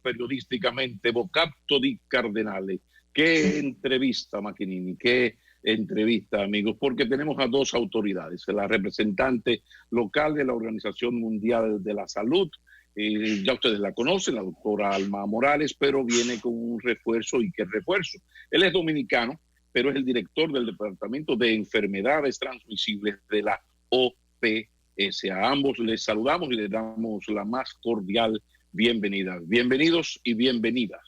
periodísticamente Vocapto di Cardenale. Qué entrevista, Machinini, qué entrevista, amigos, porque tenemos a dos autoridades, la representante local de la Organización Mundial de la Salud, ya ustedes la conocen, la doctora Alma Morales, pero viene con un refuerzo. ¿Y qué refuerzo? Él es dominicano, pero es el director del Departamento de Enfermedades Transmisibles de la OPS. A ambos les saludamos y les damos la más cordial bienvenida. Bienvenidos y bienvenidas.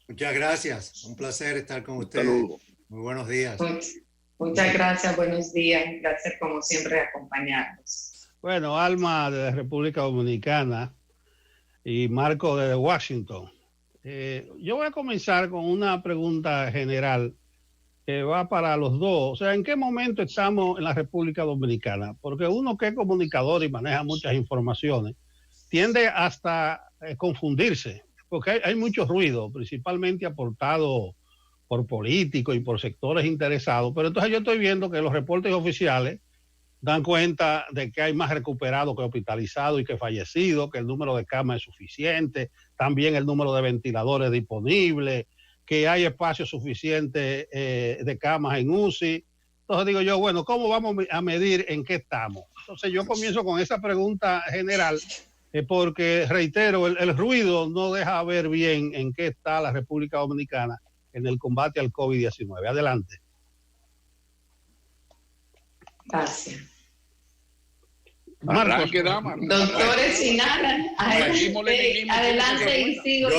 Muchas gracias. Un placer estar con ustedes. Saludos. Muy buenos días. Muchas gracias. Buenos días. Gracias, como siempre, de acompañarnos. Bueno, Alma de República Dominicana y Marco de Washington. Yo voy a comenzar con una pregunta general que va para los dos. O sea, ¿en qué momento estamos en la República Dominicana? Porque uno que es comunicador y maneja muchas informaciones tiende hasta confundirse, porque hay mucho ruido, principalmente aportado por políticos y por sectores interesados. Pero entonces yo estoy viendo que los reportes oficiales dan cuenta de que hay más recuperados que hospitalizados y que fallecidos, que el número de camas es suficiente, también el número de ventiladores disponibles, que hay espacio suficiente de camas en UCI. Entonces digo yo, bueno, ¿cómo vamos a medir en qué estamos? Entonces yo comienzo con esa pregunta general, porque reitero, el ruido no deja ver bien en qué está la República Dominicana en el combate al COVID-19. Adelante. Gracias. Marcos, doctores, sin nada. Adelante y sigo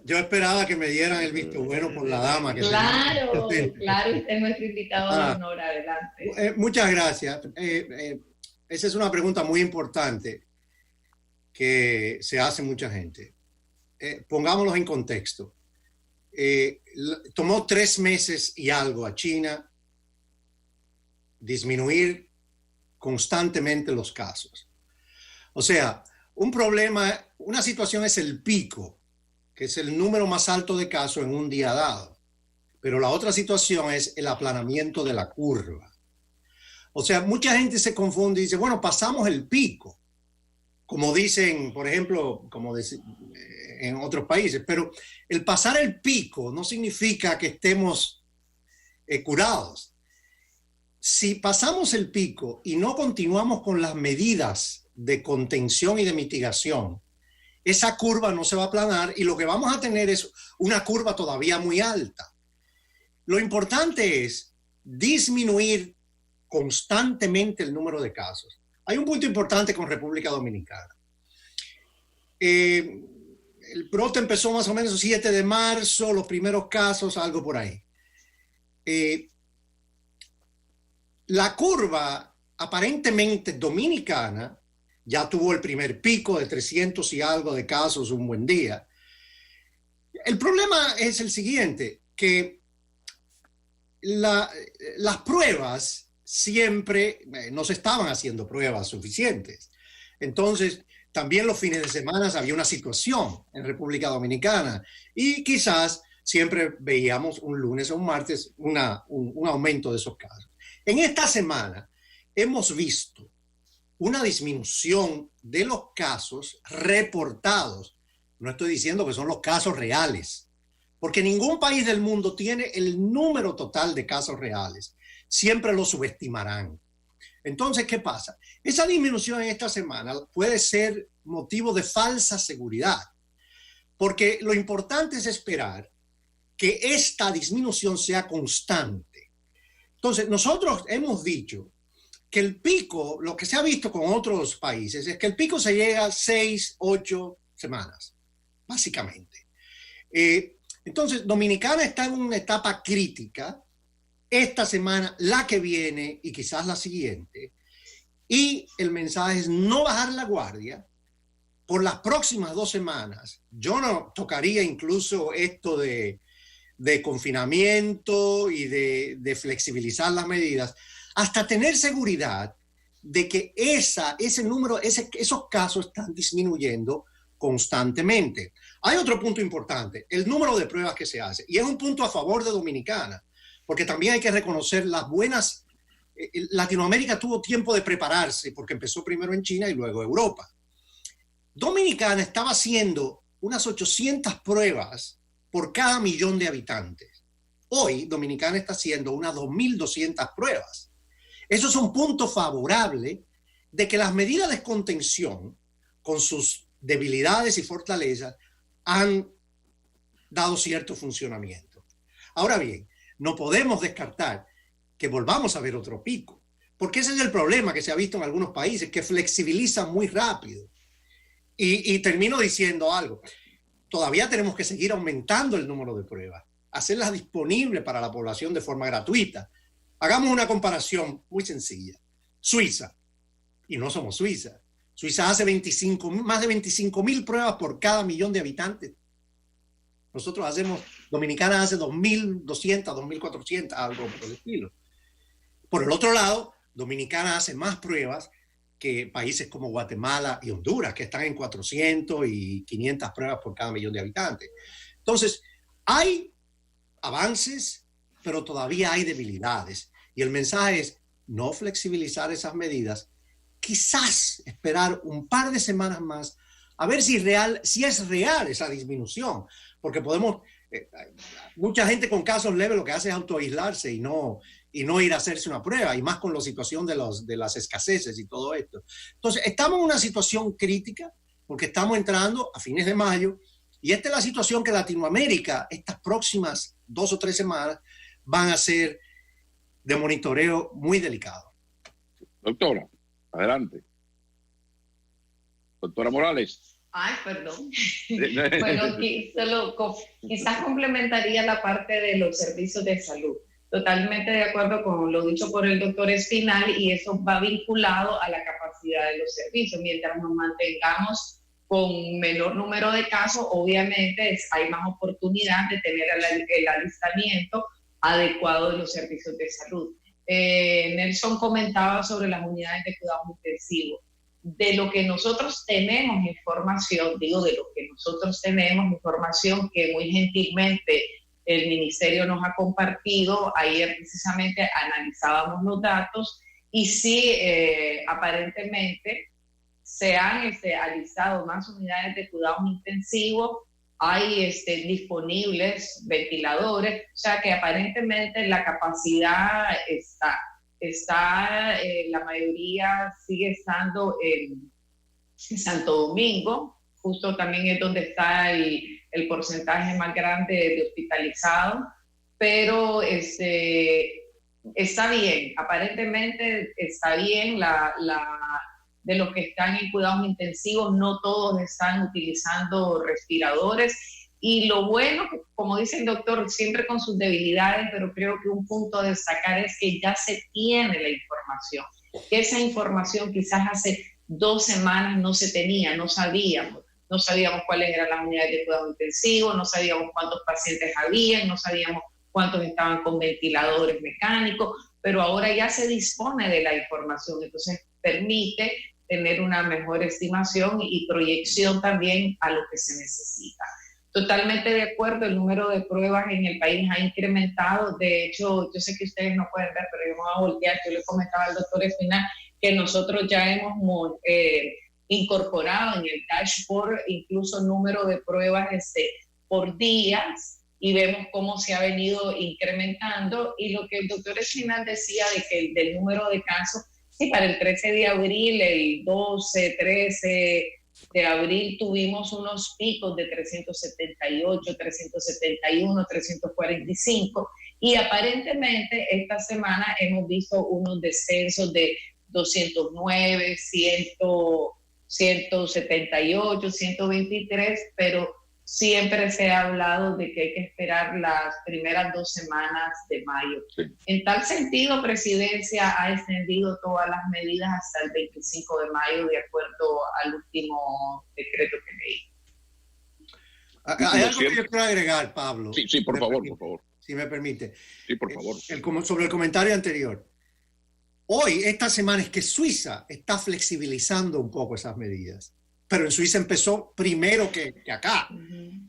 yo esperaba que me dieran el visto bueno por la dama. Claro, claro, usted es nuestro invitado de honor. Adelante. Muchas gracias. Esa es una pregunta muy importante que se hace mucha gente. Pongámoslos en contexto. Tomó 3 meses y algo a China disminuir constantemente los casos. O sea, una situación es el pico, que es el número más alto de casos en un día dado. Pero la otra situación es el aplanamiento de la curva. O sea, mucha gente se confunde y dice, bueno, pasamos el pico, como dicen, por ejemplo, en otros países. Pero el pasar el pico no significa que estemos curados. Si pasamos el pico y no continuamos con las medidas de contención y de mitigación, esa curva no se va a aplanar y lo que vamos a tener es una curva todavía muy alta. Lo importante es disminuir constantemente el número de casos. Hay un punto importante con República Dominicana. El brote empezó más o menos el 7 de marzo, los primeros casos, algo por ahí. La curva aparentemente dominicana ya tuvo el primer pico de 300 y algo de casos un buen día. El problema es el siguiente, que las pruebas siempre no se estaban haciendo pruebas suficientes. Entonces, también los fines de semana había una situación en República Dominicana y quizás siempre veíamos un lunes o un martes un aumento de esos casos. En esta semana hemos visto una disminución de los casos reportados. No estoy diciendo que son los casos reales, porque ningún país del mundo tiene el número total de casos reales. Siempre lo subestimarán. Entonces, ¿qué pasa? Esa disminución en esta semana puede ser motivo de falsa seguridad, porque lo importante es esperar que esta disminución sea constante. Entonces, nosotros hemos dicho que el pico, lo que se ha visto con otros países, es que el pico se llega a 6, 8 semanas, básicamente. Entonces, Dominicana está en una etapa crítica esta semana, la que viene y quizás la siguiente. Y el mensaje es no bajar la guardia. Por las próximas 2 semanas, yo no tocaría incluso esto de confinamiento y de flexibilizar las medidas, hasta tener seguridad de que ese número, esos casos están disminuyendo constantemente. Hay otro punto importante, el número de pruebas que se hace, y es un punto a favor de Dominicana, porque también hay que reconocer las buenas. Latinoamérica tuvo tiempo de prepararse, porque empezó primero en China y luego Europa. Dominicana estaba haciendo unas 800 pruebas por cada millón de habitantes. Hoy Dominicana está haciendo unas 2.200 pruebas. Eso es un punto favorable de que las medidas de contención, con sus debilidades y fortalezas, han dado cierto funcionamiento. Ahora bien, no podemos descartar que volvamos a ver otro pico, porque ese es el problema que se ha visto en algunos países, que flexibilizan muy rápido. Y termino diciendo algo. Todavía tenemos que seguir aumentando el número de pruebas, hacerlas disponibles para la población de forma gratuita. Hagamos una comparación muy sencilla. Suiza, y no somos Suiza. Suiza hace más de 25.000 pruebas por cada millón de habitantes. Nosotros Dominicana hace 2.200, 2.400, algo por el estilo. Por el otro lado, Dominicana hace más pruebas que países como Guatemala y Honduras, que están en 400 y 500 pruebas por cada millón de habitantes. Entonces, hay avances, pero todavía hay debilidades. Y el mensaje es no flexibilizar esas medidas, quizás esperar un par de semanas más a ver si es real esa disminución, porque mucha gente con casos leves lo que hace es autoaislarse y no ir a hacerse una prueba, y más con la situación de las escaseces y todo esto. Entonces, estamos en una situación crítica porque estamos entrando a fines de mayo, y esta es la situación que Latinoamérica, estas próximas 2 o 3 semanas, van a ser de monitoreo muy delicado. Doctora, adelante. Doctora Morales. Ay, perdón. Bueno, quizás complementaría la parte de los servicios de salud. Totalmente de acuerdo con lo dicho por el doctor Espinal, y eso va vinculado a la capacidad de los servicios. Mientras nos mantengamos con menor número de casos, obviamente hay más oportunidad de tener el alistamiento adecuado de los servicios de salud. Nelson comentaba sobre las unidades de cuidados intensivos. De lo que nosotros tenemos información que muy gentilmente el ministerio nos ha compartido. Ayer precisamente analizábamos los datos y sí, aparentemente se han alistado más unidades de cuidados intensivos, hay disponibles ventiladores, o sea que aparentemente la capacidad está, la mayoría sigue estando en Santo Domingo, justo también es donde está el porcentaje más grande de hospitalizados, pero está bien, aparentemente está bien de los que están en cuidados intensivos, no todos están utilizando respiradores. Y lo bueno, como dice el doctor, siempre con sus debilidades, pero creo que un punto a destacar es que ya se tiene la información. Que esa información quizás hace 2 semanas no se tenía, no sabíamos cuáles eran las unidades de cuidado intensivo, no sabíamos cuántos pacientes habían, no sabíamos cuántos estaban con ventiladores mecánicos, pero ahora ya se dispone de la información, entonces permite tener una mejor estimación y proyección también a lo que se necesita. Totalmente de acuerdo, el número de pruebas en el país ha incrementado. De hecho, yo sé que ustedes no pueden ver, pero yo me voy a voltear. Yo le comentaba al doctor Espinal que nosotros ya hemos incorporado en el dashboard incluso número de pruebas por días, y vemos cómo se ha venido incrementando. Y lo que el doctor Espinal decía de que del número de casos, sí, para el 13 de abril, el 12, 13 de abril tuvimos unos picos de 378, 371, 345, y aparentemente esta semana hemos visto unos descensos de 209, 178, 123, pero siempre se ha hablado de que hay que esperar las primeras 2 semanas de mayo. Sí. En tal sentido, Presidencia ha extendido todas las medidas hasta el 25 de mayo, de acuerdo al último decreto que leí. Hay algo que yo quiero agregar, Pablo. Sí, por favor. Si me permite. Sí, por favor. Sobre el comentario anterior. Hoy, esta semana, es que Suiza está flexibilizando un poco esas medidas. Pero en Suiza empezó primero que acá.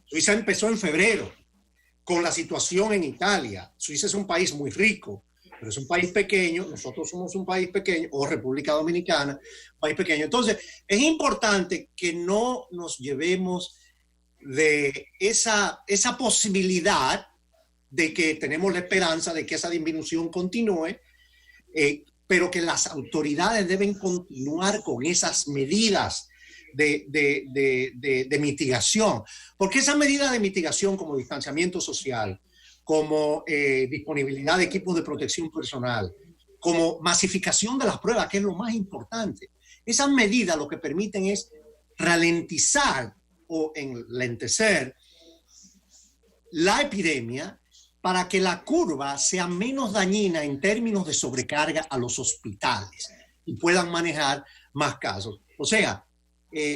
Suiza empezó en febrero, con la situación en Italia. Suiza es un país muy rico, pero es un país pequeño. Nosotros somos un país pequeño, o República Dominicana, país pequeño. Entonces, es importante que no nos llevemos de esa posibilidad de que tenemos la esperanza de que esa disminución continúe, pero que las autoridades deben continuar con esas medidas de mitigación, porque esas medidas de mitigación como distanciamiento social, como disponibilidad de equipos de protección personal, como masificación de las pruebas, que es lo más importante, esas medidas lo que permiten es ralentizar o enlentecer la epidemia para que la curva sea menos dañina en términos de sobrecarga a los hospitales y puedan manejar más casos. O sea,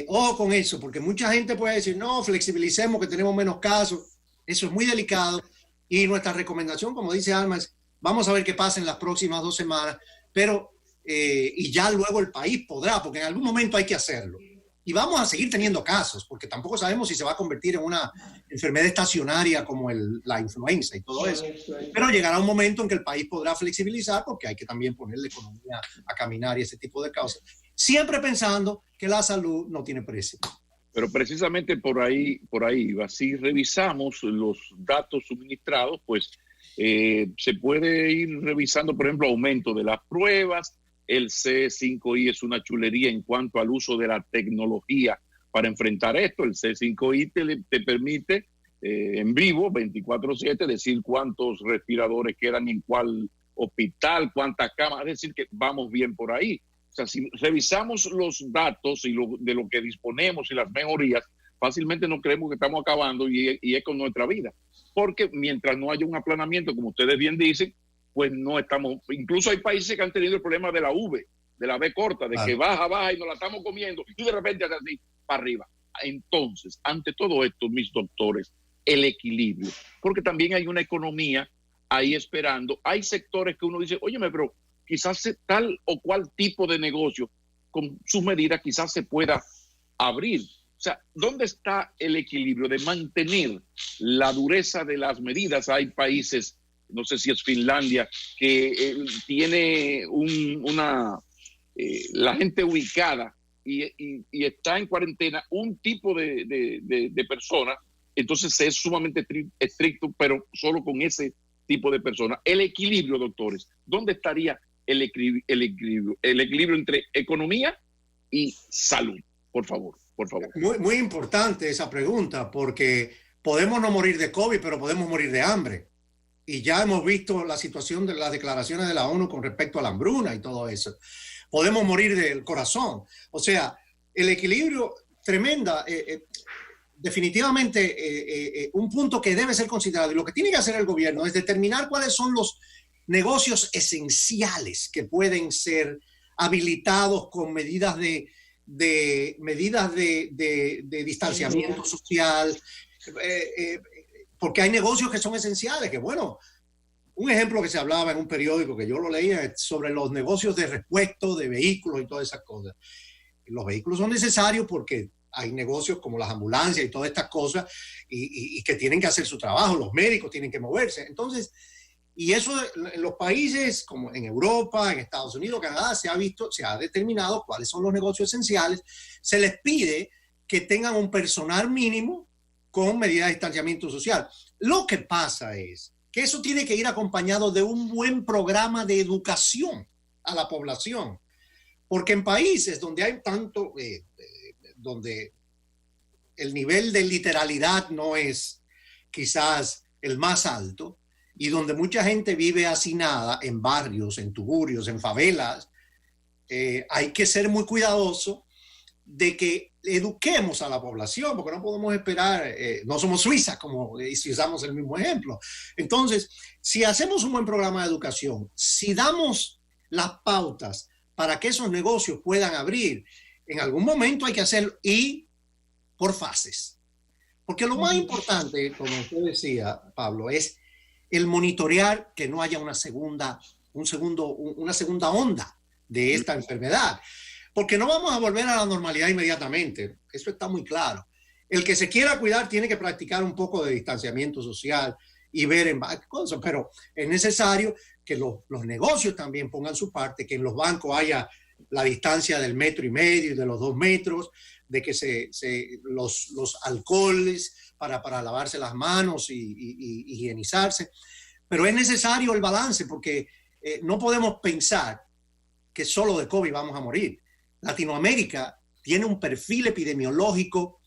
ojo con eso, porque mucha gente puede decir, no, flexibilicemos que tenemos menos casos. Eso es muy delicado y nuestra recomendación, como dice Alma, es vamos a ver qué pasa en las próximas 2 semanas, pero y ya luego el país podrá, porque en algún momento hay que hacerlo. Y vamos a seguir teniendo casos, porque tampoco sabemos si se va a convertir en una enfermedad estacionaria como la influenza y todo eso. Pero llegará un momento en que el país podrá flexibilizar, porque hay que también poner la economía a caminar y ese tipo de cosas. Siempre pensando que la salud no tiene precio. Pero precisamente por ahí va. Si revisamos los datos suministrados, pues se puede ir revisando, por ejemplo, aumento de las pruebas. El C5I es una chulería en cuanto al uso de la tecnología para enfrentar esto. El C5I te permite en vivo, 24/7, decir cuántos respiradores quedan en cuál hospital, cuántas camas, es decir, que vamos bien por ahí. O sea, si revisamos los datos y de lo que disponemos y las mejorías, fácilmente nos creemos que estamos acabando y es con nuestra vida. Porque mientras no haya un aplanamiento, como ustedes bien dicen, pues no estamos, incluso hay países que han tenido el problema de la V, de la V corta, de que baja y nos la estamos comiendo y de repente hace así para arriba. Entonces, ante todo esto, mis doctores, el equilibrio, porque también hay una economía ahí esperando. Hay sectores que uno dice, óyeme, pero quizás tal o cual tipo de negocio con sus medidas quizás se pueda abrir. O sea, ¿dónde está el equilibrio de mantener la dureza de las medidas? Hay países, no sé si es Finlandia, que tiene la gente ubicada y está en cuarentena un tipo de persona, entonces es sumamente estricto, pero solo con ese tipo de persona. El equilibrio, doctores, ¿dónde estaría el equilibrio entre economía y salud? Por favor. Muy, muy importante esa pregunta, porque podemos no morir de COVID, pero podemos morir de hambre. Y ya hemos visto la situación de las declaraciones de la ONU con respecto a la hambruna y todo eso. Podemos morir del corazón. O sea, el equilibrio tremenda, definitivamente un punto que debe ser considerado. Y lo que tiene que hacer el gobierno es determinar cuáles son los negocios esenciales que pueden ser habilitados con medidas de distanciamiento social, porque hay negocios que son esenciales, que bueno, un ejemplo que se hablaba en un periódico que yo lo leía es sobre los negocios de repuesto de vehículos y todas esas cosas. Los vehículos son necesarios porque hay negocios como las ambulancias y todas estas cosas y que tienen que hacer su trabajo, los médicos tienen que moverse. Entonces, y eso en los países como en Europa, en Estados Unidos, Canadá, se ha determinado cuáles son los negocios esenciales. Se les pide que tengan un personal mínimo con medidas de distanciamiento social. Lo que pasa es que eso tiene que ir acompañado de un buen programa de educación a la población. Porque en países donde hay tanto, donde el nivel de literalidad no es quizás el más alto, y donde mucha gente vive hacinada en barrios, en tugurios, en favelas, hay que ser muy cuidadoso de que eduquemos a la población, porque no podemos esperar, no somos Suiza, como si usamos el mismo ejemplo. Entonces, si hacemos un buen programa de educación, si damos las pautas para que esos negocios puedan abrir, en algún momento hay que hacerlo y por fases. Porque lo más importante, como usted decía, Pablo, es el monitorear que no haya una segunda onda de esta enfermedad. Porque no vamos a volver a la normalidad inmediatamente. Eso está muy claro. El que se quiera cuidar tiene que practicar un poco de distanciamiento social y ver en cosas, pero es necesario que los negocios también pongan su parte, que en los bancos haya la distancia del 1,5 metros y de los 2 metros, de que los alcoholes para lavarse las manos y higienizarse. Pero es necesario el balance porque no podemos pensar que solo de COVID vamos a morir. Latinoamérica tiene un perfil epidemiológico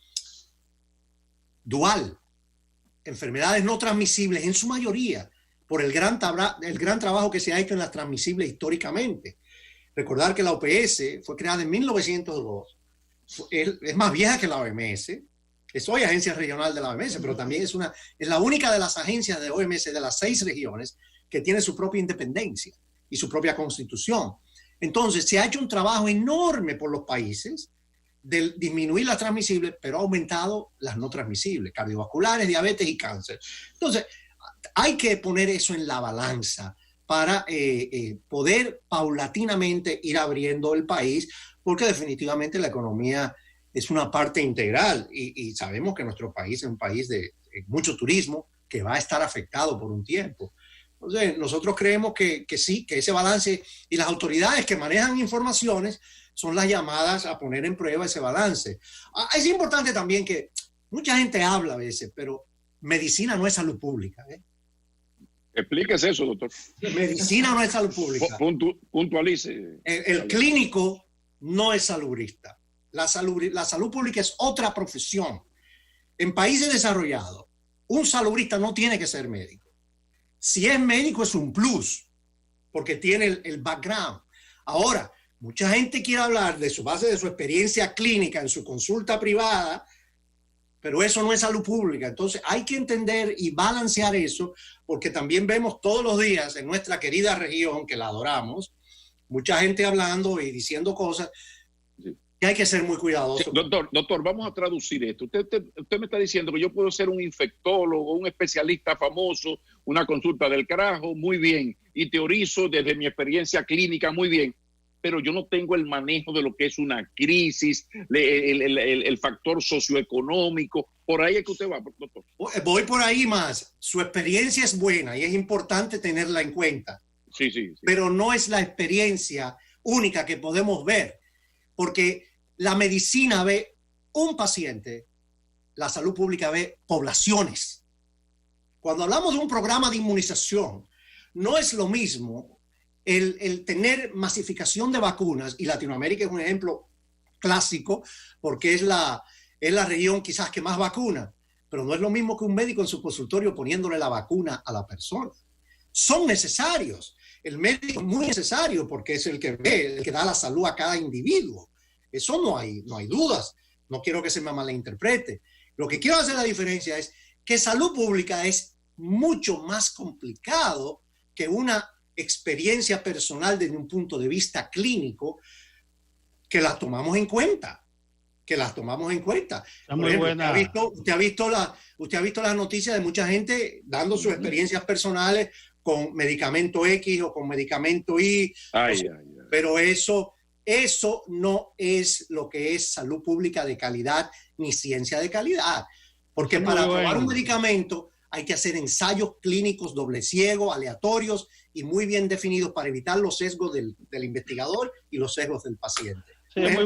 dual. Enfermedades no transmisibles en su mayoría por el gran trabajo que se ha hecho en las transmisibles históricamente. Recordar que la OPS fue creada en 1902. Es más vieja que la OMS. Soy agencia regional de la OMS, pero también es la única de las agencias de OMS de las 6 regiones que tiene su propia independencia y su propia constitución. Entonces, se ha hecho un trabajo enorme por los países de disminuir las transmisibles, pero ha aumentado las no transmisibles, cardiovasculares, diabetes y cáncer. Entonces, hay que poner eso en la balanza para poder paulatinamente ir abriendo el país, porque definitivamente la economía es una parte integral y sabemos que nuestro país es un país de mucho turismo que va a estar afectado por un tiempo. Entonces, nosotros creemos que sí, que ese balance y las autoridades que manejan informaciones son las llamadas a poner en prueba ese balance. Es importante también que mucha gente habla a veces, pero medicina no es salud pública. Explíquese eso, doctor. Medicina no es salud pública. Puntualice. El clínico no es salubrista. La salud pública es otra profesión. En países desarrollados, un salubrista no tiene que ser médico. Si es médico es un plus, porque tiene el background. Ahora, mucha gente quiere hablar de su base de su experiencia clínica en su consulta privada, pero eso no es salud pública. Entonces hay que entender y balancear eso, porque también vemos todos los días en nuestra querida región, que la adoramos, mucha gente hablando y diciendo cosas que hay que ser muy cuidadoso. Sí, doctor, vamos a traducir esto. Usted me está diciendo que yo puedo ser un infectólogo, un especialista famoso, una consulta del carajo, muy bien, y teorizo desde mi experiencia clínica, muy bien, pero yo no tengo el manejo de lo que es una crisis, el factor socioeconómico. Por ahí es que usted va, doctor. Voy por ahí más. Su experiencia es buena y es importante tenerla en cuenta. Sí. Pero no es la experiencia única que podemos ver, porque la medicina ve un paciente, la salud pública ve poblaciones. Cuando hablamos de un programa de inmunización, no es lo mismo el tener masificación de vacunas, y Latinoamérica es un ejemplo clásico porque es la región quizás que más vacuna, pero no es lo mismo que un médico en su consultorio poniéndole la vacuna a la persona. Son necesarios. El médico es muy necesario porque es el que ve, el que da la salud a cada individuo. Eso no hay dudas. No quiero que se me malinterprete. Lo que quiero hacer la diferencia es que salud pública es mucho más complicado que una experiencia personal desde un punto de vista clínico, que las tomamos en cuenta. Está muy buena. Usted ha visto las noticias de mucha gente dando sus experiencias personales con medicamento X o con medicamento Y. Pero eso no es lo que es salud pública de calidad ni ciencia de calidad. Porque para probar un medicamento hay que hacer ensayos clínicos doble ciego, aleatorios y muy bien definidos para evitar los sesgos del investigador y los sesgos del paciente. Sí, muy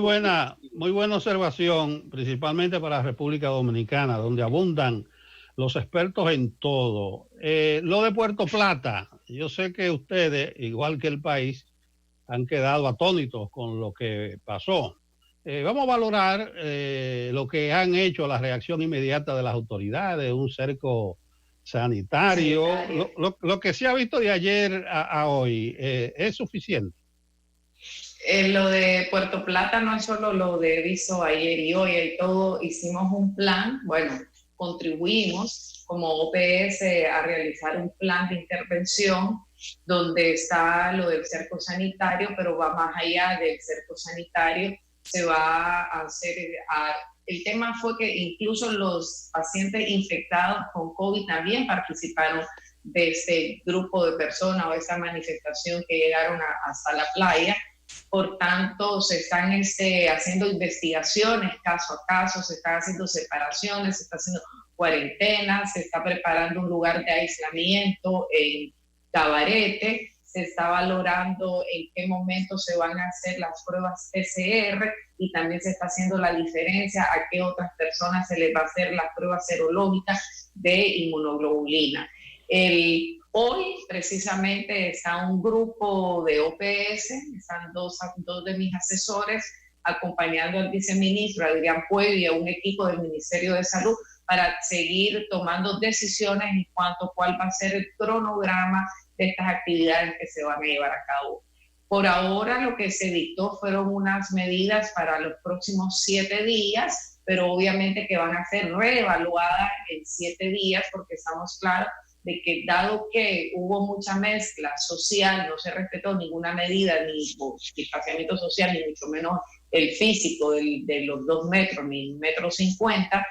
buena observación, principalmente para la República Dominicana, donde abundan los expertos en todo. Lo de Puerto Plata, yo sé que ustedes, igual que el país, han quedado atónitos con lo que pasó. Vamos a valorar lo que han hecho, la reacción inmediata de las autoridades, un cerco sanitario. Lo que se ha visto de ayer a hoy, ¿es suficiente? Lo de Puerto Plata no es solo lo de visto ayer y hoy, hay todo, hicimos un plan, contribuimos como OPS a realizar un plan de intervención donde está lo del cerco sanitario, pero va más allá del cerco sanitario, se va a hacer, el tema fue que incluso los pacientes infectados con COVID también participaron de este grupo de personas o esa manifestación que llegaron hasta la playa. Por tanto, se están haciendo investigaciones caso a caso, se están haciendo separaciones, se está haciendo cuarentenas, se está preparando un lugar de aislamiento en Cabarete, se está valorando en qué momento se van a hacer las pruebas PCR y también se está haciendo la diferencia a qué otras personas se les va a hacer las pruebas serológicas de inmunoglobulina. Hoy precisamente está un grupo de OPS, están dos de mis asesores acompañando al viceministro Adrián Puello y a un equipo del Ministerio de Salud para seguir tomando decisiones en cuanto a cuál va a ser el cronograma de estas actividades que se van a llevar a cabo. Por ahora lo que se dictó fueron unas medidas para los próximos 7 días, pero obviamente que van a ser reevaluadas en 7 días porque estamos claros de que dado que hubo mucha mezcla social, no se respetó ninguna medida, ni distanciamiento social, ni mucho menos el físico de los 2 metros, ni 1,50 m,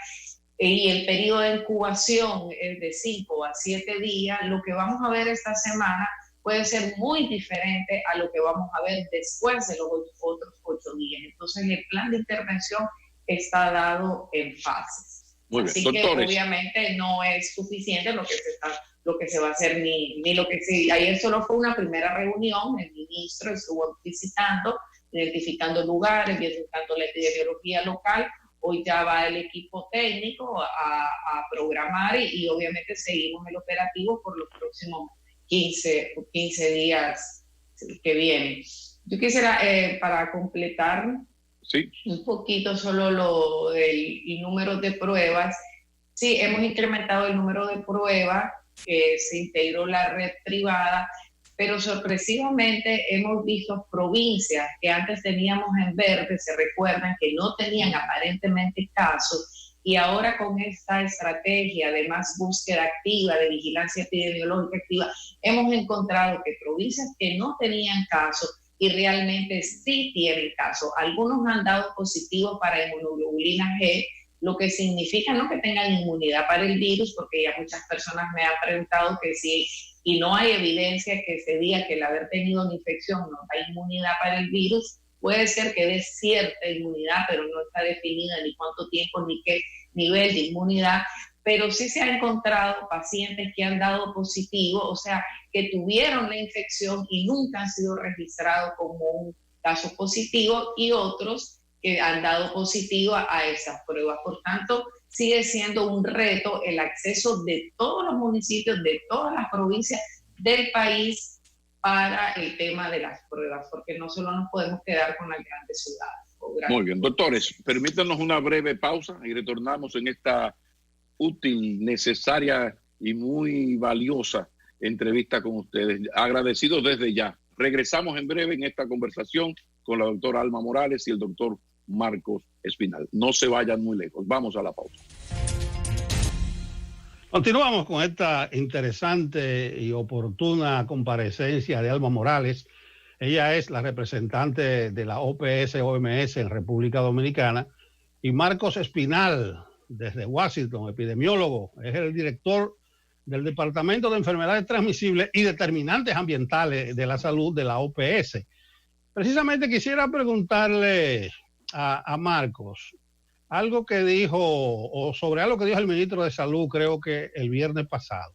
y el periodo de incubación es de 5 a 7 días, lo que vamos a ver esta semana puede ser muy diferente a lo que vamos a ver después de los otros 8 días. Entonces el plan de intervención está dado en fases. Muy bien. Así Doctores, que obviamente no es suficiente lo que se va a hacer ni lo que se... Ayer solo fue una primera reunión, el ministro estuvo visitando, identificando lugares, identificando la epidemiología local. Hoy ya va el equipo técnico a programar y obviamente seguimos el operativo por los próximos 15 días que vienen. Yo quisiera, para completar sí, un poquito solo lo del número de pruebas, sí, hemos incrementado el número de pruebas, se integró la red privada, pero sorpresivamente hemos visto provincias que antes teníamos en verde, se recuerdan que no tenían aparentemente casos, y ahora con esta estrategia de más búsqueda activa, de vigilancia epidemiológica activa, hemos encontrado que provincias que no tenían casos y realmente sí tienen casos, algunos han dado positivo para inmunoglobulina G, lo que significa no que tengan inmunidad para el virus, porque ya muchas personas me han preguntado que sí, y no hay evidencia que se diga que el haber tenido una infección no da inmunidad para el virus. Puede ser que dé cierta inmunidad, pero no está definida ni cuánto tiempo ni qué nivel de inmunidad, pero sí se han encontrado pacientes que han dado positivo, o sea, que tuvieron la infección y nunca han sido registrados como un caso positivo, y otros que han dado positivo a esas pruebas. Por tanto, sigue siendo un reto el acceso de todos los municipios, de todas las provincias del país para el tema de las pruebas, porque no solo nos podemos quedar con las grandes ciudades. Muy bien, doctores, permítanos una breve pausa y retornamos en esta útil, necesaria y muy valiosa entrevista con ustedes. Agradecidos desde ya. Regresamos en breve en esta conversación con la doctora Alma Morales y el doctor Marcos Espinal. No se vayan muy lejos. Vamos a la pausa. Continuamos con esta interesante y oportuna comparecencia de Alma Morales. Ella es la representante de la OPS-OMS en República Dominicana, y Marcos Espinal, desde Washington, epidemiólogo, es el director del Departamento de Enfermedades Transmisibles y Determinantes Ambientales de la Salud de la OPS. Precisamente quisiera preguntarle a Marcos algo que dijo, o sobre algo que dijo el ministro de Salud, creo que el viernes pasado.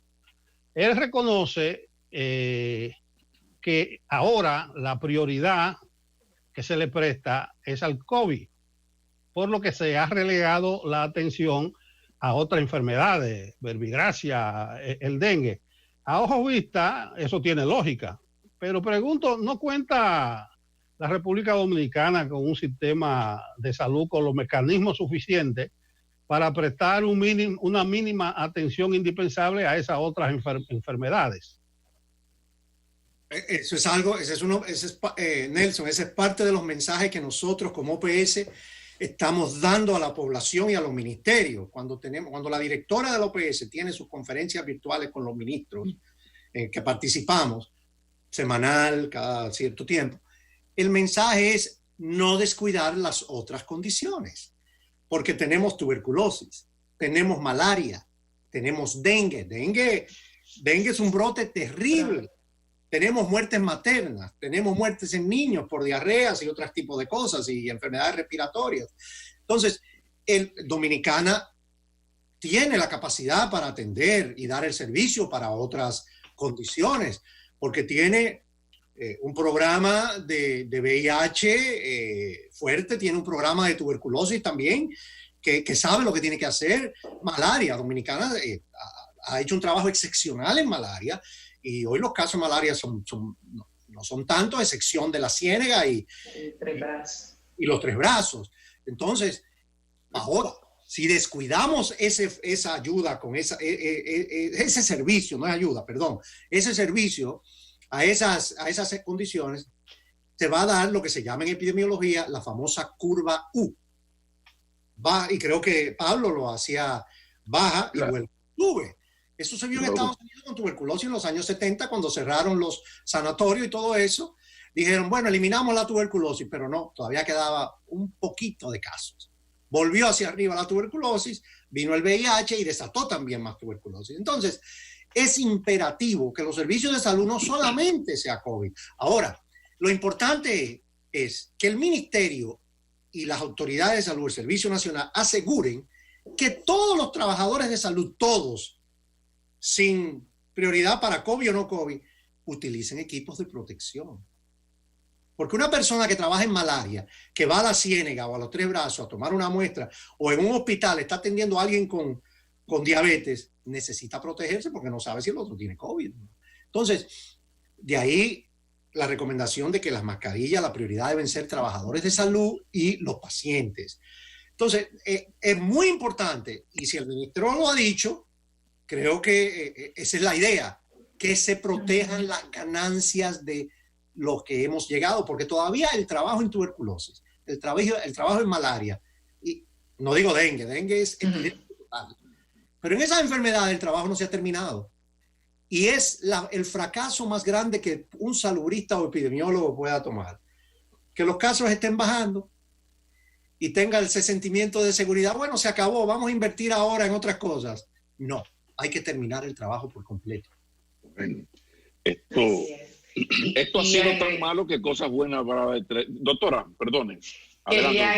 Él reconoce que ahora la prioridad que se le presta es al COVID, por lo que se ha relegado la atención a otras enfermedades, verbigracia, el dengue. A ojo vista, eso tiene lógica, pero pregunto, ¿no cuenta la República Dominicana con un sistema de salud con los mecanismos suficientes para prestar una mínima atención indispensable a esas otras enfermedades? Eso es algo, Nelson, ese es parte de los mensajes que nosotros como OPS estamos dando a la población y a los ministerios. Cuando la directora de la OPS tiene sus conferencias virtuales con los ministros que participamos, semanal, cada cierto tiempo, el mensaje es no descuidar las otras condiciones, porque tenemos tuberculosis, tenemos malaria, tenemos dengue. Dengue es un brote terrible. Tenemos muertes maternas, tenemos muertes en niños por diarreas y otros tipos de cosas y enfermedades respiratorias. Entonces, Dominicana tiene la capacidad para atender y dar el servicio para otras condiciones, porque tiene un programa de VIH fuerte, tiene un programa de tuberculosis también, que sabe lo que tiene que hacer. Malaria, Dominicana ha hecho un trabajo excepcional en malaria, y hoy los casos de malaria no son tantos, a excepción de la Ciénega y los Tres Brazos. Entonces, ahora, si descuidamos esa ayuda, con ese servicio, no es ayuda, perdón, ese servicio a esas condiciones, se va a dar lo que se llama en epidemiología la famosa curva U. Y creo que Pablo lo hacía baja y luego sube. Eso se vio en Estados Unidos con tuberculosis en los años 70, cuando cerraron los sanatorios y todo eso. Dijeron, bueno, eliminamos la tuberculosis, pero no, todavía quedaba un poquito de casos. Volvió hacia arriba la tuberculosis, vino el VIH y desató también más tuberculosis. Entonces, es imperativo que los servicios de salud no solamente sea COVID. Ahora, lo importante es que el ministerio y las autoridades de salud, el Servicio Nacional, aseguren que todos los trabajadores de salud, todos, sin prioridad para COVID o no COVID, utilicen equipos de protección. Porque una persona que trabaja en malaria, que va a la Ciénega o a los Tres Brazos a tomar una muestra, o en un hospital está atendiendo a alguien con diabetes, necesita protegerse porque no sabe si el otro tiene COVID. Entonces, de ahí la recomendación de que las mascarillas, la prioridad deben ser trabajadores de salud y los pacientes. Entonces, es muy importante, y si el ministro lo ha dicho, creo que esa es la idea, que se protejan las ganancias de los que hemos llegado, porque todavía el trabajo en tuberculosis, el trabajo en malaria, y no digo dengue es epidemia total, pero en esas enfermedades el trabajo no se ha terminado. Y es el fracaso más grande que un salubrista o epidemiólogo pueda tomar. Que los casos estén bajando y tenga ese sentimiento de seguridad. Bueno, se acabó, vamos a invertir ahora en otras cosas. No, hay que terminar el trabajo por completo. Bueno, esto ha sido tan malo que cosas buenas para... Doctora, perdone. Quería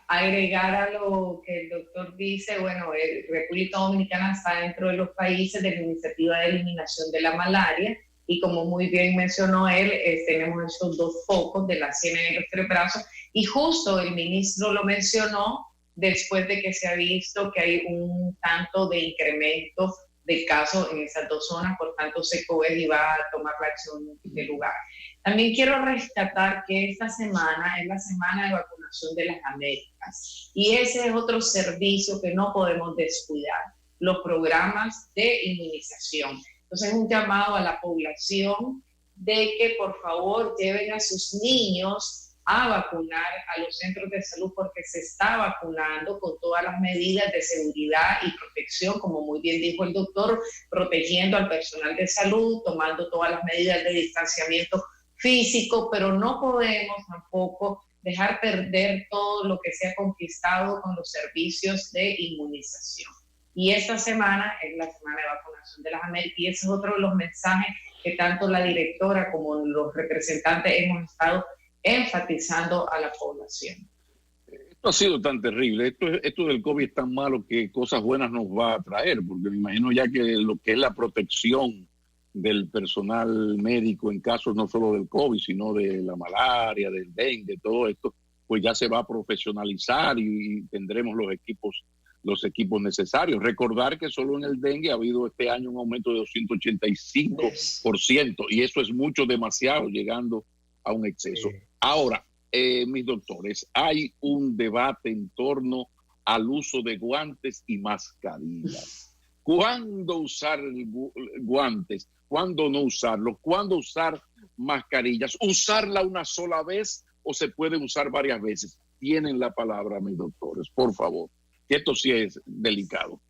agregar a lo que el doctor dice. Bueno, República Dominicana está dentro de los países de la iniciativa de eliminación de la malaria, y como muy bien mencionó él, tenemos esos dos focos de la Ciénega y los Tres Brazos, y justo el ministro lo mencionó después de que se ha visto que hay un tanto de incremento de casos en esas dos zonas, por tanto SECOVED iba a tomar la acción de lugar. También quiero rescatar que esta semana es la semana de vacunación de las Américas, y ese es otro servicio que no podemos descuidar, los programas de inmunización. Entonces es un llamado a la población de que por favor lleven a sus niños a vacunar a los centros de salud, porque se está vacunando con todas las medidas de seguridad y protección, como muy bien dijo el doctor, protegiendo al personal de salud, tomando todas las medidas de distanciamiento físico, pero no podemos tampoco dejar perder todo lo que se ha conquistado con los servicios de inmunización. Y esta semana es la semana de vacunación de las Américas, y ese es otro de los mensajes que tanto la directora como los representantes hemos estado enfatizando a la población. Esto ha sido tan terrible, esto del COVID es tan malo que cosas buenas nos va a traer, porque me imagino ya que lo que es la protección del personal médico en casos no solo del COVID, sino de la malaria, del dengue, todo esto, pues ya se va a profesionalizar y tendremos los equipos necesarios. Recordar que solo en el dengue ha habido este año un aumento de 285%, y eso es mucho, demasiado, llegando a un exceso. Ahora, mis doctores, hay un debate en torno al uso de guantes y mascarillas. ¿Cuándo usar guantes? ¿Cuándo no usarlos? ¿Cuándo usar mascarillas? ¿Usarla una sola vez o se puede usar varias veces? Tienen la palabra, mis doctores, por favor. Esto sí es delicado.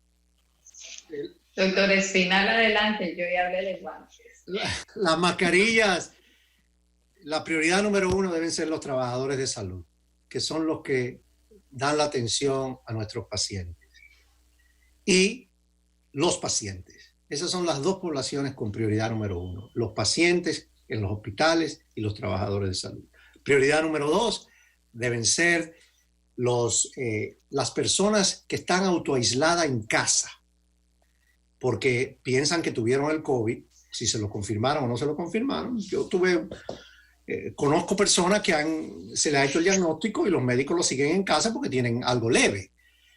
Doctor Espinal, adelante, yo ya hablé de guantes. Las mascarillas, la prioridad número uno deben ser los trabajadores de salud, que son los que dan la atención a nuestros pacientes. Y los pacientes. Esas son las dos poblaciones con prioridad número uno. Los pacientes en los hospitales y los trabajadores de salud. Prioridad número dos deben ser las personas que están autoaisladas en casa porque piensan que tuvieron el COVID si se lo confirmaron o no se lo confirmaron. Yo conozco personas que se le ha hecho el diagnóstico y los médicos lo siguen en casa porque tienen algo leve.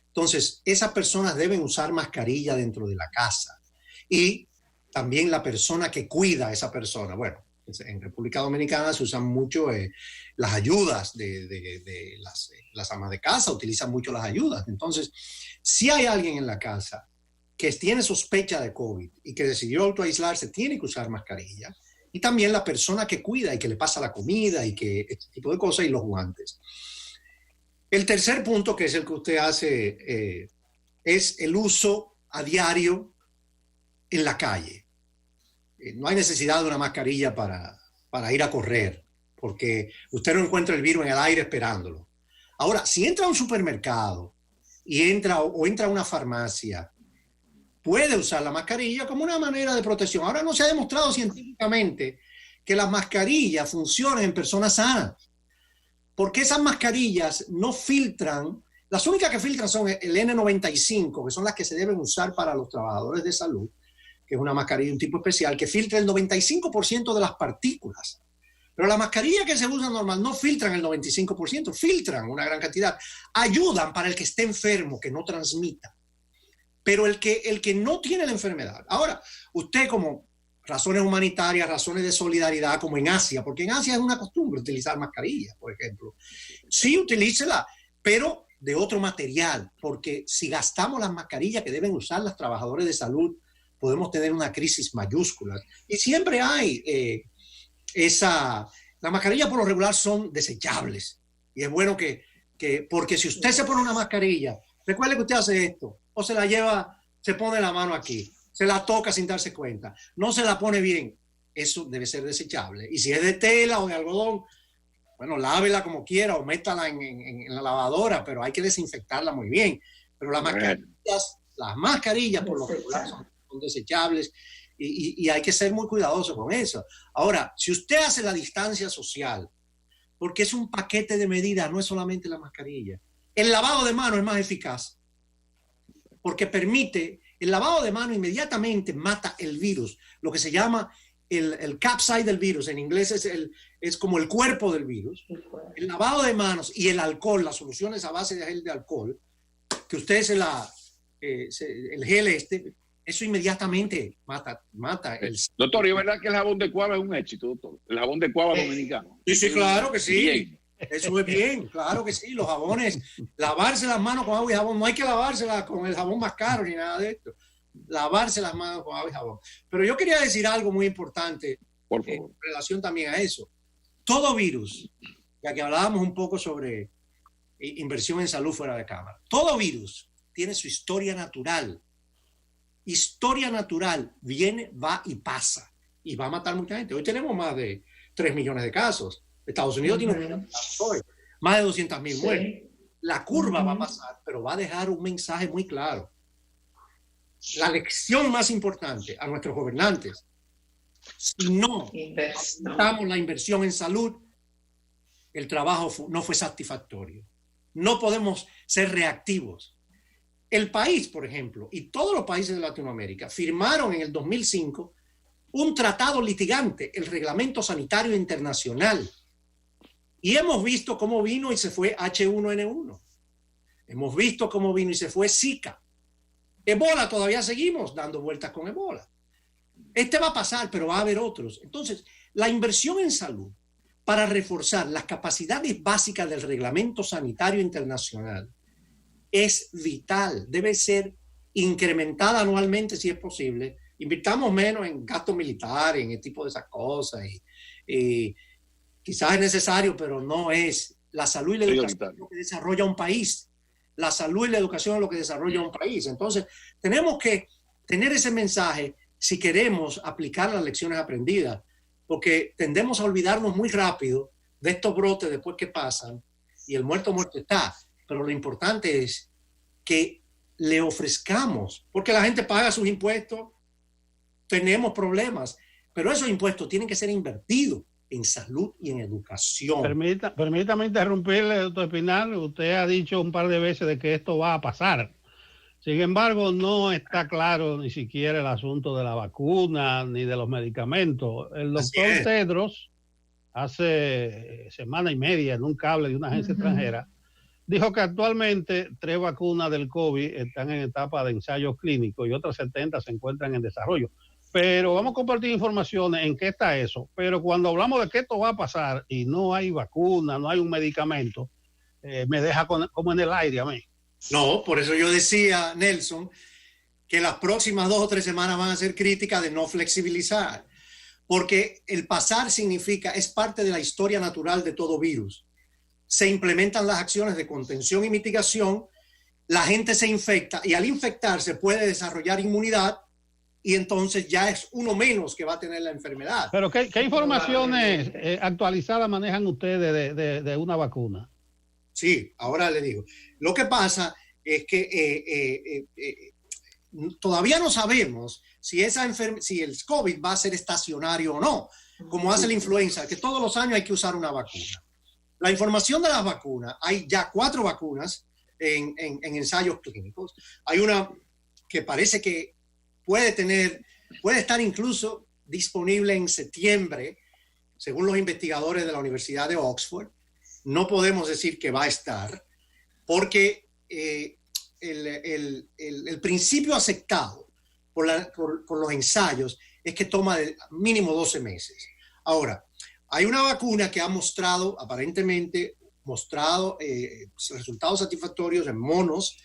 Entonces, esas personas deben usar mascarilla dentro de la casa. Y también la persona que cuida a esa persona. Bueno, en República Dominicana se usan mucho las ayudas de las amas de casa, utilizan mucho las ayudas. Entonces, si hay alguien en la casa que tiene sospecha de COVID y que decidió autoaislarse, tiene que usar mascarilla. Y también la persona que cuida y que le pasa la comida y que este tipo de cosas, y los guantes. El tercer punto, que es el que usted hace, es el uso a diario en la calle. No hay necesidad de una mascarilla para ir a correr, porque usted no encuentra el virus en el aire esperándolo. Ahora, si entra a un supermercado y entra a una farmacia, puede usar la mascarilla como una manera de protección. Ahora, no se ha demostrado científicamente que las mascarillas funcionan en personas sanas, porque esas mascarillas no filtran. Las únicas que filtran son el N95, que son las que se deben usar para los trabajadores de salud, que es una mascarilla de un tipo especial, que filtra el 95% de las partículas. Pero las mascarillas que se usan normal no filtran el 95%, filtran una gran cantidad. Ayudan para el que esté enfermo, que no transmita. Pero el que no tiene la enfermedad. Ahora, usted como razones humanitarias, razones de solidaridad, como en Asia, porque en Asia es una costumbre utilizar mascarillas, por ejemplo. Sí, utilícela, pero de otro material, porque si gastamos las mascarillas que deben usar los trabajadores de salud, podemos tener una crisis mayúscula. Y siempre hay las mascarillas por lo regular son desechables. Y es bueno porque si usted se pone una mascarilla, recuerde que usted hace esto, o se la lleva, se pone la mano aquí, se la toca sin darse cuenta, no se la pone bien, eso debe ser desechable. Y si es de tela o de algodón, bueno, lávela como quiera o métala en la lavadora, pero hay que desinfectarla muy bien. Pero las mascarillas por lo regular son desechables y hay que ser muy cuidadoso con eso. Ahora, si usted hace la distancia social, porque es un paquete de medidas, no es solamente la mascarilla, el lavado de manos es más eficaz, porque el lavado de manos inmediatamente mata el virus, lo que se llama el capside del virus, en inglés es como el cuerpo del virus. El lavado de manos y el alcohol, las soluciones a base de gel de alcohol, que usted el gel eso inmediatamente mata el... Doctor, ¿y es verdad que el jabón de cuava es un éxito, doctor? El jabón de cuava dominicano. Sí, claro que sí. Bien. Eso es bien, claro que sí. Los jabones, lavarse las manos con agua y jabón, no hay que lavárselas con el jabón más caro ni nada de esto. Lavarse las manos con agua y jabón. Pero yo quería decir algo muy importante en relación también a eso. Todo virus, ya que hablábamos un poco sobre inversión en salud fuera de cámara, todo virus tiene su historia natural. Historia natural, viene, va y pasa. Y va a matar mucha gente. Hoy tenemos más de 3 millones de casos. Estados Unidos tiene más de 200,000 muertes. La curva va a pasar, pero va a dejar un mensaje muy claro. La lección más importante a nuestros gobernantes: si no aumentamos la inversión en salud, el trabajo no fue satisfactorio. No podemos ser reactivos. El país, por ejemplo, y todos los países de Latinoamérica firmaron en el 2005 un tratado litigante, el Reglamento Sanitario Internacional. Y hemos visto cómo vino y se fue H1N1. Hemos visto cómo vino y se fue Zika. Ebola, todavía seguimos dando vueltas con Ebola. Va a pasar, pero va a haber otros. Entonces, la inversión en salud para reforzar las capacidades básicas del Reglamento Sanitario Internacional es vital. Debe ser incrementada anualmente si es posible. Invirtamos menos en gastos militares, en este tipo de esas cosas. Y quizás es necesario, pero no es. La salud y la educación es lo que desarrolla un país. La salud y la educación es lo que desarrolla un país. Entonces, tenemos que tener ese mensaje si queremos aplicar las lecciones aprendidas, porque tendemos a olvidarnos muy rápido de estos brotes después que pasan y el muerto está. Pero lo importante es que le ofrezcamos, porque la gente paga sus impuestos, tenemos problemas, pero esos impuestos tienen que ser invertidos en salud y en educación. Permítame interrumpirle, doctor Espinal. Usted ha dicho un par de veces de que esto va a pasar. Sin embargo, no está claro ni siquiera el asunto de la vacuna ni de los medicamentos. El doctor Tedros, hace semana y media, en un cable de una agencia extranjera, dijo que actualmente 3 vacunas del COVID están en etapa de ensayos clínicos y otras 70 se encuentran en desarrollo. Pero vamos a compartir informaciones en qué está eso. Pero cuando hablamos de que esto va a pasar y no hay vacuna, no hay un medicamento, me deja como en el aire a mí. No, por eso yo decía, Nelson, que las próximas 2 o 3 semanas van a ser críticas de no flexibilizar, porque el pasar significa, es parte de la historia natural de todo virus. Se implementan las acciones de contención y mitigación, la gente se infecta y al infectarse puede desarrollar inmunidad y entonces ya es uno menos que va a tener la enfermedad. Pero ¿qué informaciones actualizadas manejan ustedes de una vacuna? Sí, ahora le digo. Lo que pasa es que todavía no sabemos si el COVID va a ser estacionario o no, como hace la influenza, que todos los años hay que usar una vacuna. La información de las vacunas, hay ya 4 vacunas en ensayos clínicos. Hay una que parece que puede estar incluso disponible en septiembre, según los investigadores de la Universidad de Oxford. No podemos decir que va a estar, porque el principio aceptado por los ensayos es que toma mínimo 12 meses. Ahora, hay una vacuna que ha aparentemente mostrado resultados satisfactorios en monos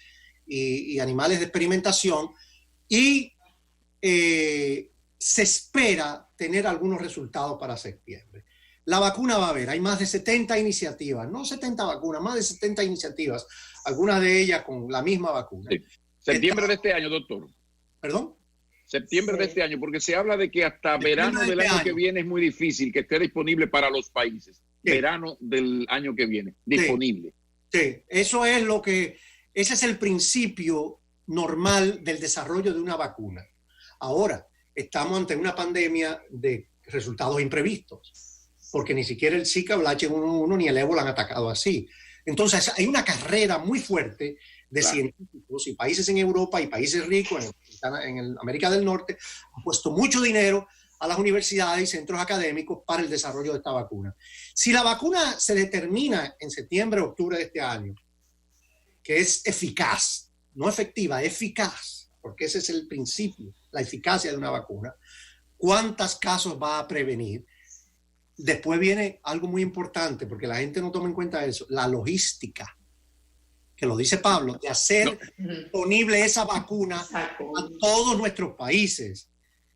y animales de experimentación y se espera tener algunos resultados para septiembre. La vacuna va a haber, hay más de 70 iniciativas, no 70 vacunas, más de 70 iniciativas, algunas de ellas con la misma vacuna. Sí. Septiembre de este año, doctor. ¿Perdón? Septiembre de este año, porque se habla de que hasta verano del año que viene es muy difícil que esté disponible para los países. Sí. Verano del año que viene, disponible. Sí, eso es ese es el principio normal del desarrollo de una vacuna. Ahora, estamos ante una pandemia de resultados imprevistos, porque ni siquiera el Zika, el H1N1 ni el ébola han atacado así. Entonces hay una carrera muy fuerte de científicos y países en Europa y países ricos en América del Norte han puesto mucho dinero a las universidades y centros académicos para el desarrollo de esta vacuna. Si la vacuna se determina en septiembre o octubre de este año, que es eficaz, no efectiva, eficaz, porque ese es el principio, la eficacia de una vacuna, ¿cuántos casos va a prevenir? Después viene algo muy importante, porque la gente no toma en cuenta eso, la logística, que lo dice Pablo, de hacer disponible esa vacuna a todos nuestros países.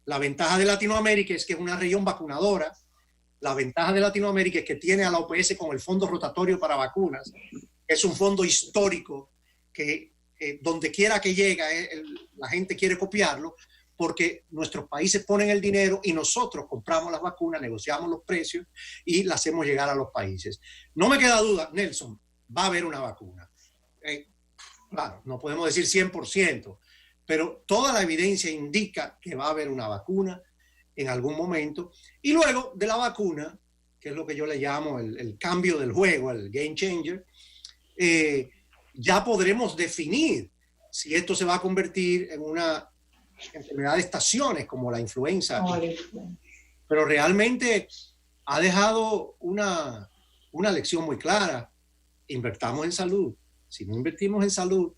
La ventaja de Latinoamérica es que es una región vacunadora. La ventaja de Latinoamérica es que tiene a la OPS con el Fondo Rotatorio para Vacunas. Es un fondo histórico que donde quiera que llega, la gente quiere copiarlo, porque nuestros países ponen el dinero y nosotros compramos las vacunas, negociamos los precios y las hacemos llegar a los países. No me queda duda, Nelson, va a haber una vacuna. Claro, no podemos decir 100%, pero toda la evidencia indica que va a haber una vacuna en algún momento. Y luego de la vacuna, que es lo que yo le llamo el cambio del juego, el game changer, ya podremos definir si esto se va a convertir en una enfermedad de estaciones como la influenza. Pero realmente ha dejado una lección muy clara. Invertamos en salud. Si no invertimos en salud,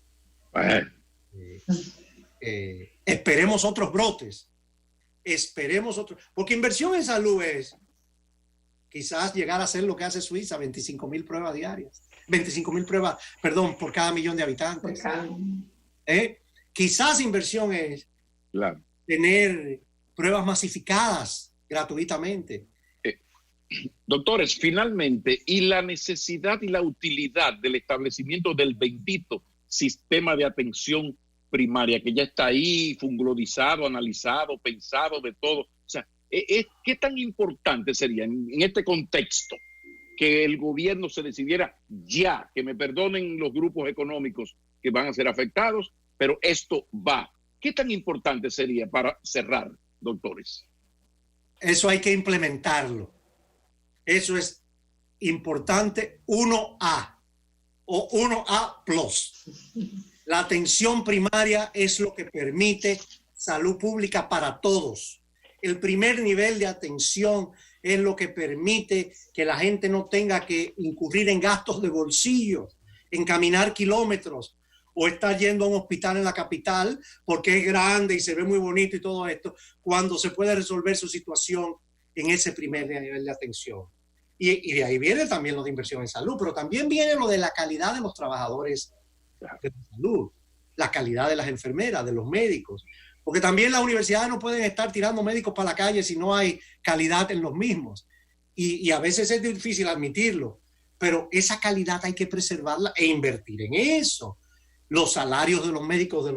esperemos otros brotes. Porque inversión en salud es quizás llegar a hacer lo que hace Suiza, 25,000 pruebas diarias. 25,000 pruebas, perdón, por cada millón de habitantes. Quizás inversión es tener pruebas masificadas gratuitamente. Doctores, finalmente, y la necesidad y la utilidad del establecimiento del bendito sistema de atención primaria, que ya está ahí, funglorizado, analizado, pensado, de todo. O sea, ¿qué tan importante sería en este contexto que el gobierno se decidiera ya, que me perdonen los grupos económicos que van a ser afectados, pero esto va? ¿Qué tan importante sería para cerrar, doctores? Eso hay que implementarlo. Eso es importante 1A o 1A+. La atención primaria es lo que permite salud pública para todos. El primer nivel de atención es lo que permite que la gente no tenga que incurrir en gastos de bolsillo, en caminar kilómetros o estar yendo a un hospital en la capital porque es grande y se ve muy bonito y todo esto, cuando se puede resolver su situación en ese primer nivel de atención. Y de ahí viene también lo de inversión en salud, pero también viene lo de la calidad de los trabajadores de salud, la calidad de las enfermeras, de los médicos, porque también las universidades no pueden estar tirando médicos para la calle si no hay calidad en los mismos. Y a veces es difícil admitirlo, pero esa calidad hay que preservarla e invertir en eso. Los salarios de los médicos, de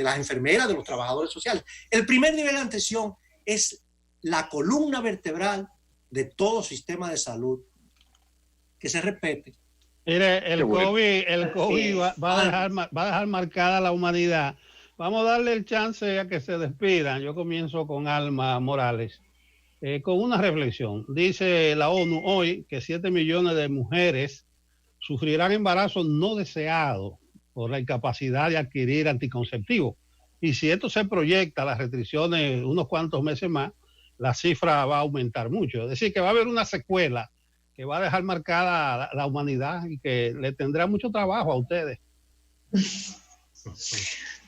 las enfermeras, de los trabajadores sociales. El primer nivel de atención es la columna vertebral de todo sistema de salud. Que se respete. Mire, el COVID va a dejar marcada a la humanidad. Vamos a darle el chance a que se despidan. Yo comienzo con Alma Morales, con una reflexión. Dice la ONU hoy que 7 millones de mujeres sufrirán embarazos no deseados por la incapacidad de adquirir anticonceptivos. Y si esto se proyecta, las restricciones unos cuantos meses más, la cifra va a aumentar mucho. Es decir, que va a haber una secuela que va a dejar marcada la humanidad y que le tendrá mucho trabajo a ustedes.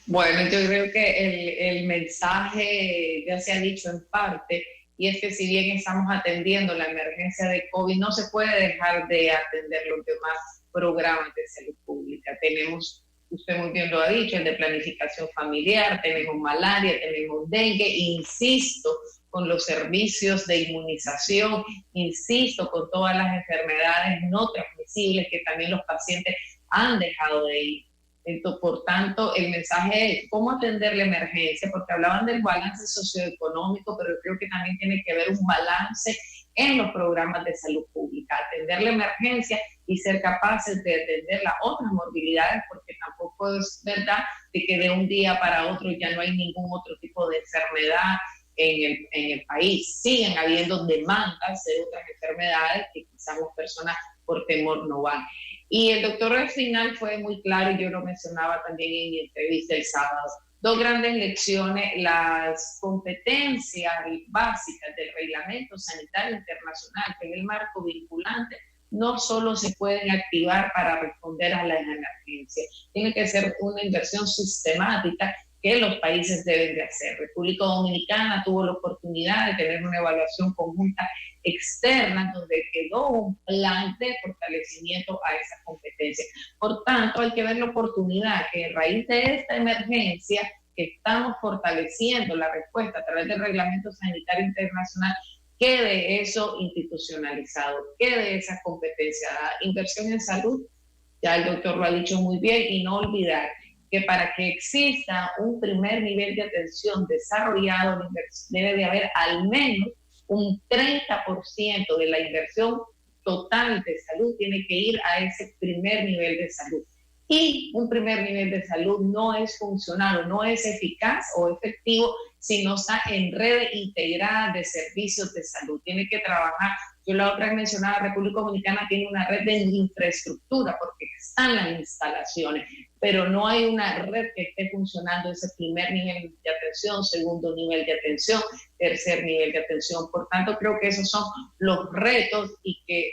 Bueno, yo creo que el mensaje ya se ha dicho en parte, y es que si bien estamos atendiendo la emergencia de COVID, no se puede dejar de atender los demás programas de salud pública. Tenemos, usted muy bien lo ha dicho, el de planificación familiar, tenemos malaria, tenemos dengue, insisto, con los servicios de inmunización, insisto, con todas las enfermedades no transmisibles que también los pacientes han dejado de ir. Entonces, por tanto, el mensaje es cómo atender la emergencia, porque hablaban del balance socioeconómico, pero creo que también tiene que haber un balance en los programas de salud pública, atender la emergencia y ser capaces de atender las otras morbilidades, porque tampoco es verdad de que de un día para otro ya no hay ningún otro tipo de enfermedad en el país. Siguen habiendo demandas de otras enfermedades que quizás las personas por temor no van. Y el doctor al final fue muy claro, y yo lo mencionaba también en mi entrevista el sábado. Dos grandes lecciones: las competencias básicas del Reglamento Sanitario Internacional, que es el marco vinculante, no solo se pueden activar para responder a las emergencias, tiene que ser una inversión sistemática que los países deben de hacer. República Dominicana tuvo la oportunidad de tener una evaluación conjunta externa donde quedó un plan de fortalecimiento a esa competencia. Por tanto, hay que ver la oportunidad que a raíz de esta emergencia que estamos fortaleciendo la respuesta a través del Reglamento Sanitario Internacional, quede eso institucionalizado, quede esa competencia dada. Inversión en salud, ya el doctor lo ha dicho muy bien, y no olvidar que para que exista un primer nivel de atención desarrollado, debe de haber al menos un 30% de la inversión total de salud tiene que ir a ese primer nivel de salud. Y un primer nivel de salud no es funcional o no es eficaz o efectivo si no está en redes integradas de servicios de salud. Tiene que trabajar. Yo la otra vez mencionaba, República Dominicana tiene una red de infraestructura porque están las instalaciones, pero no hay una red que esté funcionando ese primer nivel de atención, segundo nivel de atención, tercer nivel de atención. Por tanto, creo que esos son los retos y que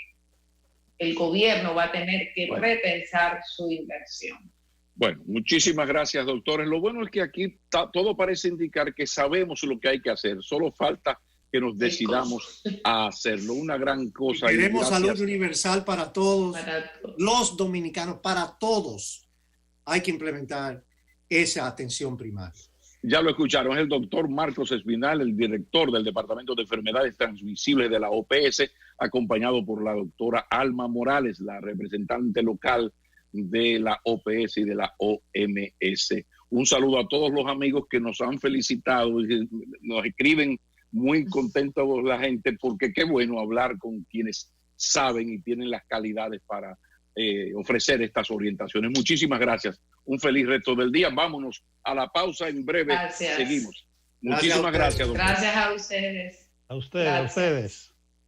el gobierno va a tener que repensar su inversión. Bueno, muchísimas gracias, doctores. Lo bueno es que aquí todo parece indicar que sabemos lo que hay que hacer, solo falta que nos decidamos a hacerlo. Una gran cosa. Queremos salud universal para todos, los dominicanos, para todos. Hay que implementar esa atención primaria. Ya lo escucharon, es el doctor Marcos Espinal, el director del Departamento de Enfermedades Transmisibles de la OPS, acompañado por la doctora Alma Morales, la representante local de la OPS y de la OMS. Un saludo a todos los amigos que nos han felicitado y nos escriben muy contentos la gente, porque qué bueno hablar con quienes saben y tienen las calidades para ofrecer estas orientaciones. Muchísimas gracias. Un feliz resto del día. Vámonos a la pausa. En breve seguimos. Muchísimas gracias, doctor. Gracias a ustedes. A ustedes.